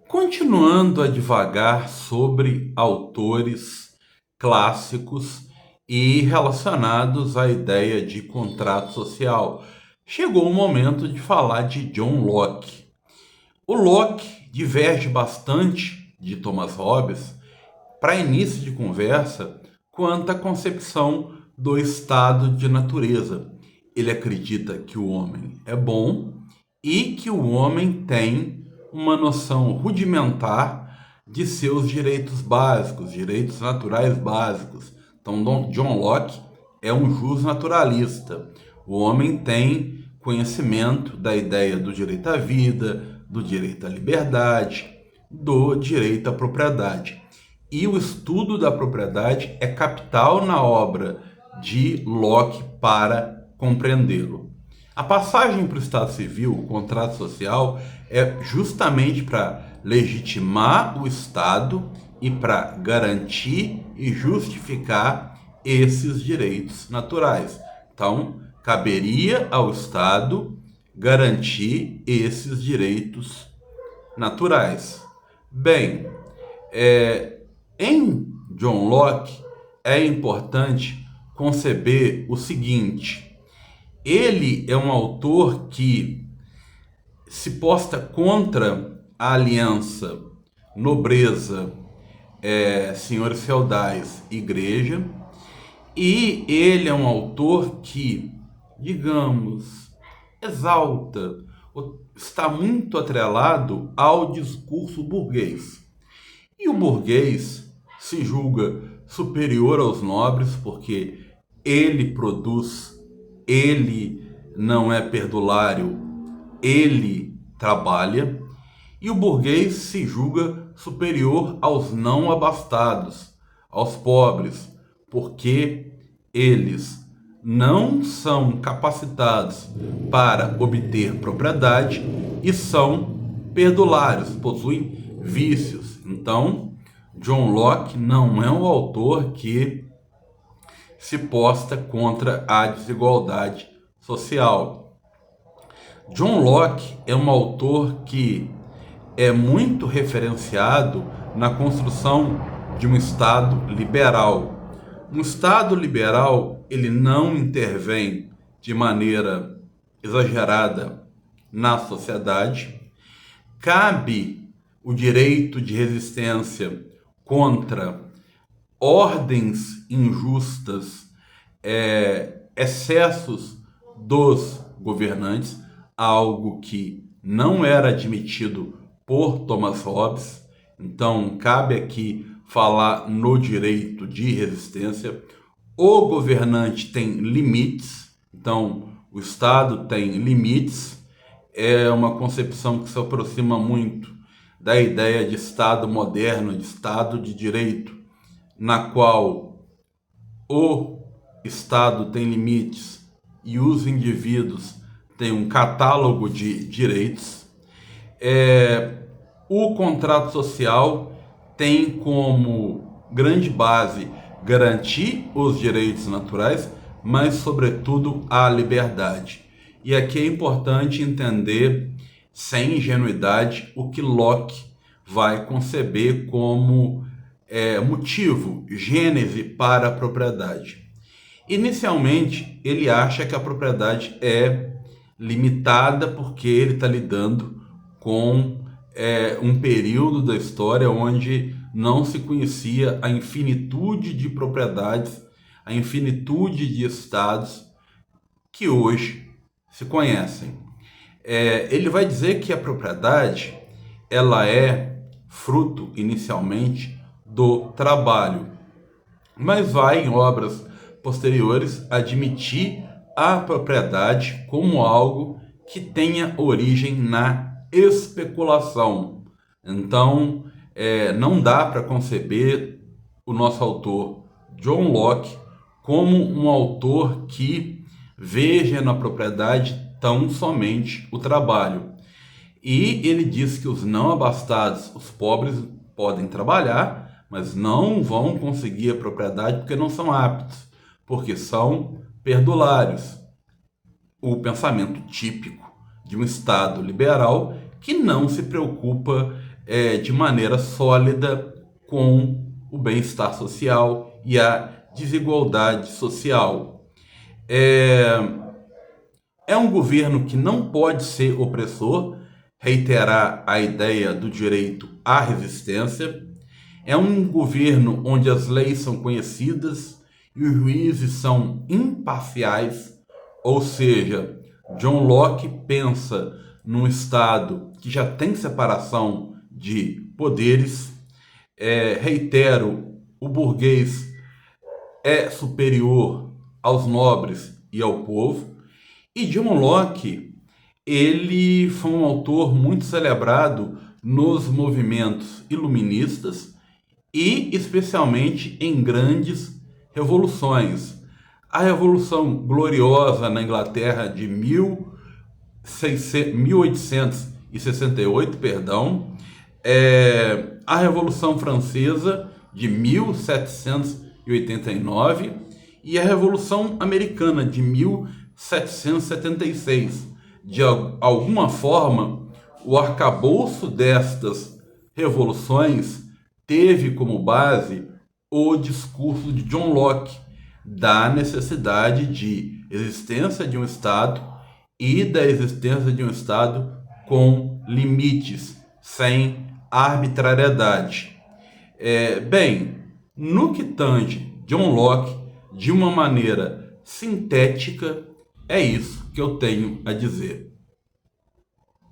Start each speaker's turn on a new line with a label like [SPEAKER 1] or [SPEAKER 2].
[SPEAKER 1] Continuando a divagar sobre autores clássicos e relacionados à ideia de contrato social, chegou o momento de falar de John Locke. O Locke diverge bastante de Thomas Hobbes para início de conversa quanto à concepção do estado de natureza. Ele acredita que o homem é bom e que o homem tem uma noção rudimentar de seus direitos básicos, direitos naturais básicos. Então, John Locke é um justnaturalista. O homem tem conhecimento da ideia do direito à vida, do direito à liberdade, do direito à propriedade. E o estudo da propriedade é capital na obra de Locke para compreendê-lo. A passagem para o Estado Civil, o contrato social, é justamente para legitimar o Estado e para garantir e justificar esses direitos naturais. Então, caberia ao Estado garantir esses direitos naturais. Bem, em John Locke é importante conceber o seguinte: ele é um autor que se posta contra a aliança nobreza, senhores feudais, igreja, e ele é um autor que, digamos, exalta, está muito atrelado ao discurso burguês. E o burguês se julga superior aos nobres porque ele produz, ele não é perdulário, ele trabalha. E o burguês se julga superior aos não abastados, aos pobres, porque eles não são capacitados para obter propriedade e são perdulários, possuem vícios. Então, John Locke não é um autor que se posta contra a desigualdade social. John Locke é um autor que é muito referenciado na construção de um Estado liberal. Um Estado liberal, ele não intervém de maneira exagerada na sociedade. Cabe o direito de resistência contra ordens injustas, excessos dos governantes, algo que não era admitido por Thomas Hobbes. Então, cabe aqui falar no direito de resistência. O governante tem limites, então o Estado tem limites. É uma concepção que se aproxima muito da ideia de Estado moderno, de Estado de direito, na qual o Estado tem limites e os indivíduos têm um catálogo de direitos. O contrato social tem como grande base garantir os direitos naturais, mas, sobretudo, a liberdade. E aqui é importante entender, sem ingenuidade, o que Locke vai conceber como motivo, gênese para a propriedade. Inicialmente, ele acha que a propriedade é limitada porque ele está lidando com um período da história onde não se conhecia a infinitude de propriedades, a infinitude de estados que hoje se conhecem. Ele vai dizer que a propriedade ela é fruto inicialmente do trabalho, mas vai em obras posteriores admitir a propriedade como algo que tenha origem na especulação. Então, não dá para conceber o nosso autor John Locke como um autor que veja na propriedade tão somente o trabalho. E ele diz que os não abastados, os pobres, podem trabalhar, mas não vão conseguir a propriedade porque não são aptos, porque são perdulários. O pensamento típico de um Estado liberal que não se preocupa de maneira sólida com o bem-estar social e a desigualdade social. É um governo que não pode ser opressor, reiterar a ideia do direito à resistência. É um governo onde as leis são conhecidas e os juízes são imparciais, ou seja, John Locke pensa num Estado que já tem separação de poderes. Reitero, o burguês é superior aos nobres e ao povo. E John Locke, ele foi um autor muito celebrado nos movimentos iluministas e especialmente em grandes revoluções. A Revolução Gloriosa na Inglaterra de 1868, a Revolução Francesa de 1789 e a Revolução Americana de 1776. De alguma forma, o arcabouço destas revoluções teve como base o discurso de John Locke da necessidade de existência de um Estado e da existência de um Estado com limites, sem arbitrariedade. No que tange John Locke, de uma maneira sintética, é isso que eu tenho a dizer.